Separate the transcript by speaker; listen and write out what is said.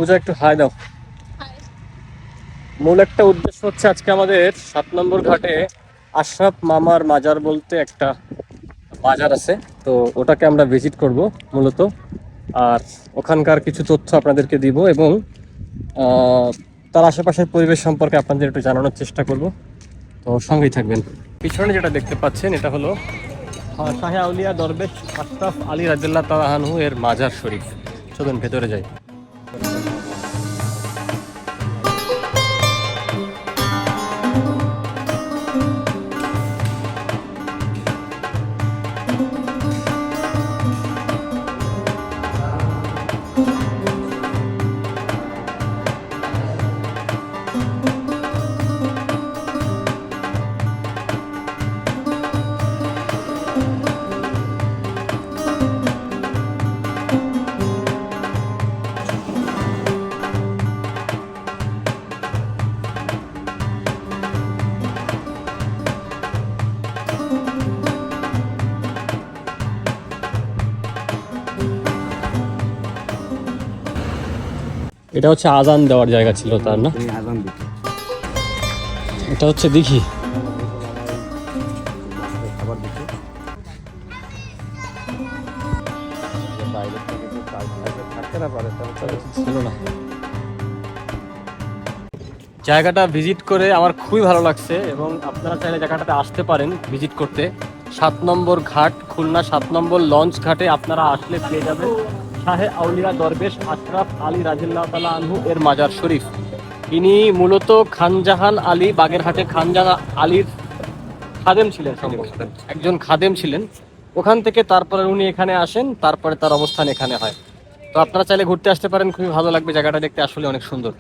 Speaker 1: পূজা একটু হাই দাও। মূল একটা উদ্দেশ্য হচ্ছে আজকে আমাদের 7 নম্বর ঘাটে আশরাফ মামার মাজার বলতে একটা বাজার আছে। তো ওটাকে আমরা ভিজিট করব মূলত। আর ওখানকার কিছু তথ্য আপনাদেরকে দিব এবং আহ, তার আশেপাশের পরিবেশ সম্পর্কে আপনাদের একটু জানানোর চেষ্টা করব। তো সঙ্গেই থাকবেন। পিছনে যেটা দেখতে পাচ্ছেন এটা হলো শাহে আউলিয়া দরবেশ আশরাফ আলী রাদিয়াল্লাহু তাআলা আনহু এর মাজার শরীফ। চলুন ভেতরে যাই। এটা হচ্ছে আজান দেওয়ার জায়গা ছিল তার, না? এটা হচ্ছে দেখি ছিল না। জায়গাটা ভিজিট করে আমার খুবই ভালো লাগছে এবং আপনারা চাইলে জায়গাটাতে আসতে পারেন ভিজিট করতে। 7 নম্বর ঘাট, খুলনা 7 নম্বর লঞ্চ ঘাটে আপনারা আসলে পেয়ে যাবেন শাহে আউলিয়া দরবেশ আশরাফ আলী রাদিয়াল্লাহু তাআলা আনহু এর মাজার শরীফ। ইনি মূলত খানজাহান আলী, বাগেরহাটে খানজাহান আলীর খাদেম ছিলেন, সম্ভবত একজন খাদেম ছিলেন। ওখান থেকে তারপরে উনি এখানে আসেন, তারপরে তার অবস্থান এখানে হয়। তো আপনারা চাইলে ঘুরতে আসতে পারেন, খুবই ভালো লাগবে, জায়গাটা দেখতে আসলে অনেক সুন্দর।